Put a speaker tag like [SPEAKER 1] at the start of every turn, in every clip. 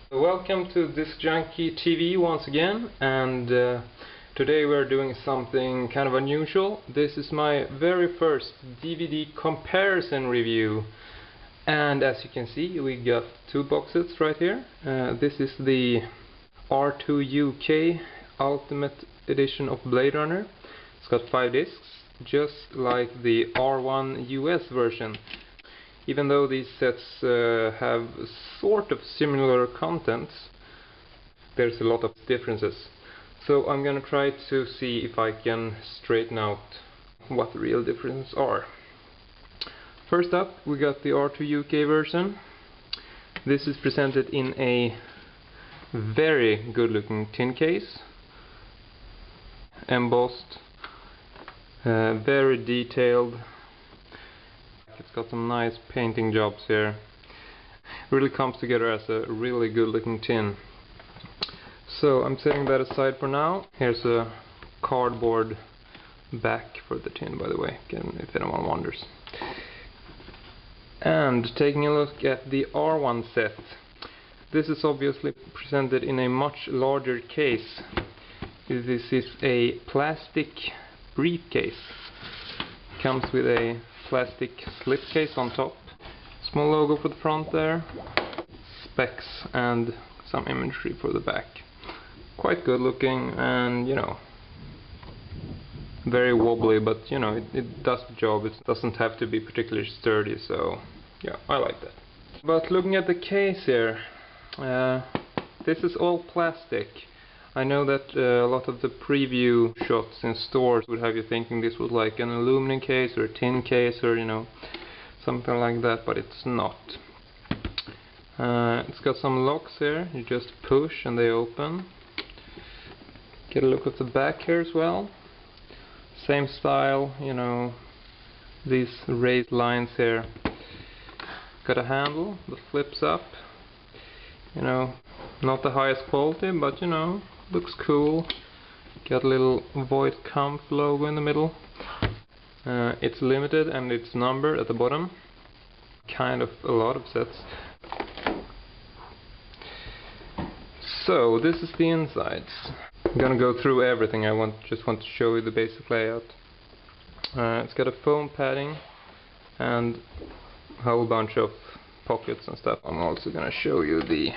[SPEAKER 1] Welcome to discjunkie.se once again, and today we're doing something kind of unusual. This is my very first DVD comparison review, and as you can see we got two box sets right here. This is the R2UK Ultimate Edition of Blade Runner. It's got 5 discs, just like the R1US version. Even though these sets have sort of similar contents, there's a lot of differences. So I'm gonna try to see if I can straighten out what the real differences are. First up, we got the R2UK version. This is presented in a very good looking tin case, embossed, very detailed. It's got some nice painting jobs here. Really comes together as a really good looking tin. So I'm setting that aside for now. Here's a cardboard back for the tin, by the way, if anyone wonders. And taking a look at the R1 set. This is obviously presented in a much larger case. This is a plastic briefcase. Comes with a plastic slipcase on top, small logo for the front there, specs and some imagery for the back. Quite good looking, and you know, very wobbly, but you know, it does the job. It doesn't have to be particularly sturdy, so yeah, I like that. But looking at the case here, this is all plastic. I know that a lot of the preview shots in stores would have you thinking this was like an aluminum case or a tin case or, you know, something like that, but it's not. It's got some locks here. You just push and they open. Get a look at the back here as well. Same style, you know, these raised lines here. Got a handle that flips up. You know, not the highest quality, but you know, looks cool. Got a little Void Comf logo in the middle. It's limited and it's numbered at the bottom. Kind of a lot of sets. So this is the insides. I'm gonna go through everything. Just want to show you the basic layout. It's got a foam padding and a whole bunch of pockets and stuff. I'm also gonna show you the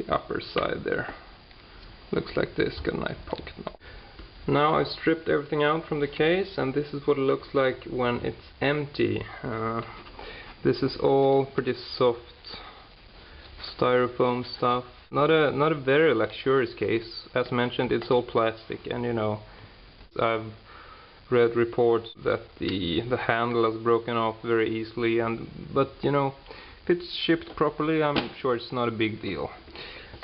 [SPEAKER 1] upper side there. Looks like this, got a nice pocket now. Now I stripped everything out from the case, and this is what it looks like when it's empty. This is all pretty soft styrofoam stuff. Not a very luxurious case. As mentioned, it's all plastic, and you know, I've read reports that the handle has broken off very easily, but you know, if it's shipped properly, I'm sure it's not a big deal.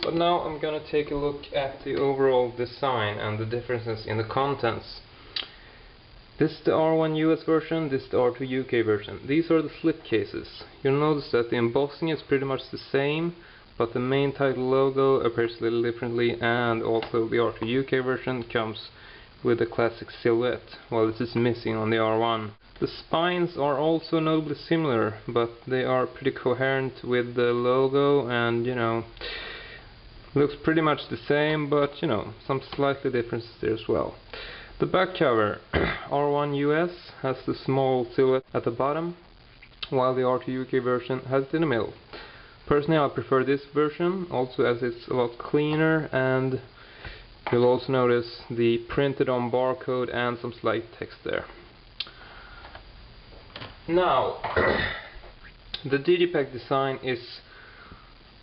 [SPEAKER 1] But now I'm gonna take a look at the overall design and the differences in the contents. This is the R1US version, this is the R2UK version. These are the slip cases. You'll notice that the embossing is pretty much the same, but the main title logo appears a little differently, and also the R2UK version comes with a classic silhouette, while this is missing on the R1. The spines are also notably similar, but they are pretty coherent with the logo, and you know, looks pretty much the same, but you know, some slightly differences there as well. The back cover, R1US, has the small silhouette at the bottom, while the R2UK version has it in the middle. Personally, I prefer this version, also as it's a lot cleaner, and you'll also notice the printed on barcode and some slight text there. Now, the digipack design is,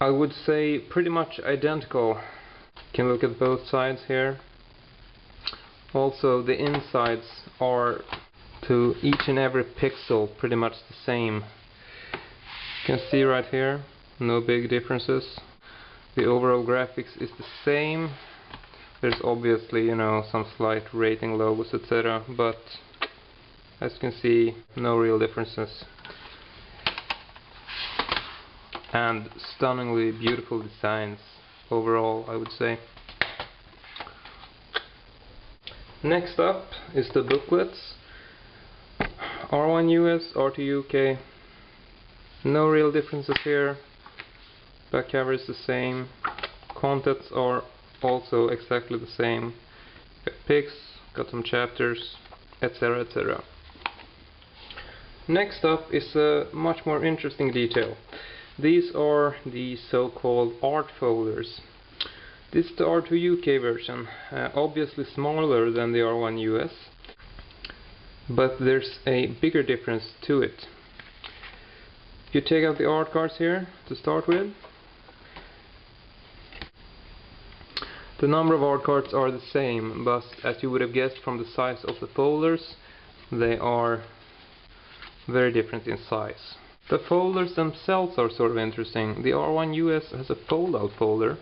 [SPEAKER 1] I would say, pretty much identical. You can look at both sides here. Also, the insides are, to each and every pixel, pretty much the same. You can see right here, no big differences. The overall graphics is the same. There's obviously, you know, some slight rating logos, etc., but as you can see, no real differences. And stunningly beautiful designs overall, I would say. Next up is the booklets. R1US, R2UK. No real differences here. back cover is the same, contents are also exactly the same. Got pics, got some chapters, etc, etc. Next up is a much more interesting detail. These are the so-called art folders. This is the R2UK version, obviously smaller than the R1US, but there's a bigger difference to it. If you take out the art cards here to start with, the number of art cards are the same, but as you would have guessed from the size of the folders, they are very different in size. The folders themselves are sort of interesting. The R1US has a fold-out folder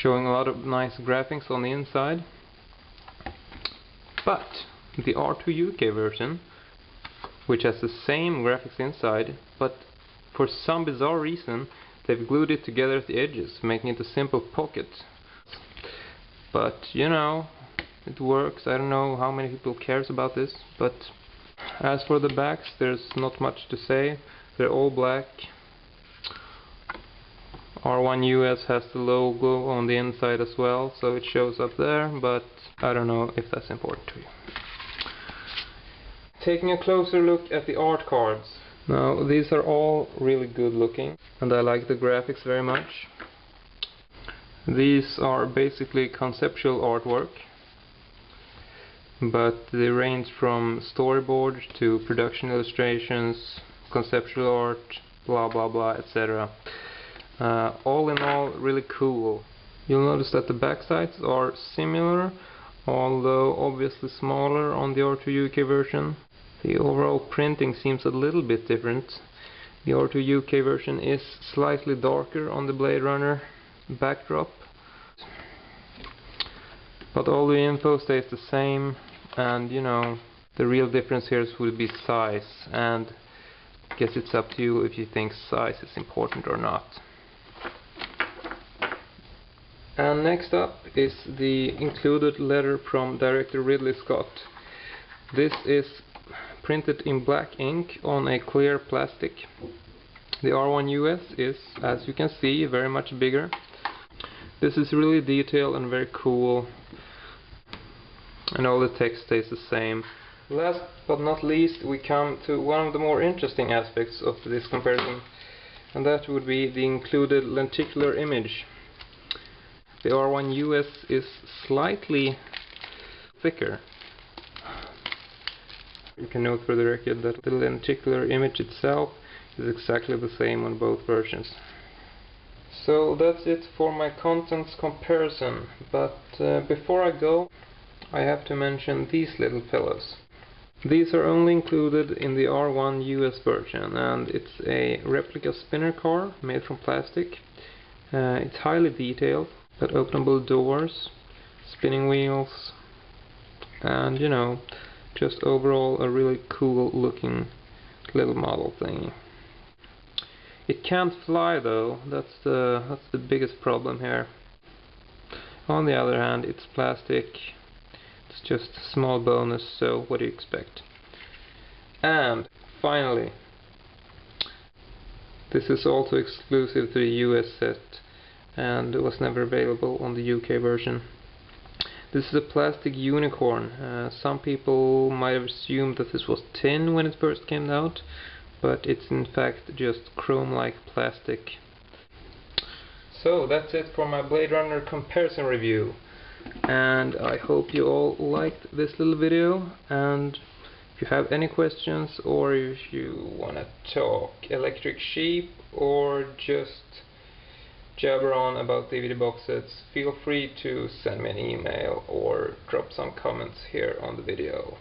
[SPEAKER 1] showing a lot of nice graphics on the inside, but the R2UK version, which has the same graphics inside, but for some bizarre reason they've glued it together at the edges, making it a simple pocket. But you know, it works. I don't know how many people cares about this, but as for the backs, there's not much to say. They're all black. R1US has the logo on the inside as well, so it shows up there, but I don't know if that's important to you. Taking a closer look at the art cards. Now, these are all really good looking, and I like the graphics very much. These are basically conceptual artwork, but they range from storyboard to production illustrations, conceptual art, blah blah blah, etc. All in all, really cool. You'll notice that the back sides are similar, although obviously smaller on the R2UK version. The overall printing seems a little bit different. The R2UK version is slightly darker on the Blade Runner backdrop, but all the info stays the same, and you know, the real difference here would be size, and I guess it's up to you if you think size is important or not. And next up is the included letter from director Ridley Scott. This is printed in black ink on a clear plastic. The R1US is, as you can see, very much bigger. This is really detailed and very cool, and all the text stays the same. Last but not least, we come to one of the more interesting aspects of this comparison, and that would be the included lenticular image. The R1US is slightly thicker. You can note for the record that the lenticular image itself is exactly the same on both versions. So that's it for my contents comparison, but before I go, I have to mention these little fellows. These are only included in the R1US version, and it's a replica spinner car made from plastic. It's highly detailed, got openable doors, spinning wheels, and you know, just overall a really cool looking little model thingy. It can't fly though, that's the biggest problem here. On the other hand, it's plastic, it's just a small bonus, so what do you expect? And finally, this is also exclusive to the US set and was never available on the UK version. This is a plastic unicorn. Some people might have assumed that this was tin when it first came out, but it's in fact just chrome-like plastic. So that's it for my Blade Runner comparison review, and I hope you all liked this little video, and if you have any questions, or if you want to talk electric sheep or just jabber on about DVD box sets, feel free to send me an email or drop some comments here on the video.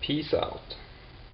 [SPEAKER 1] Peace out.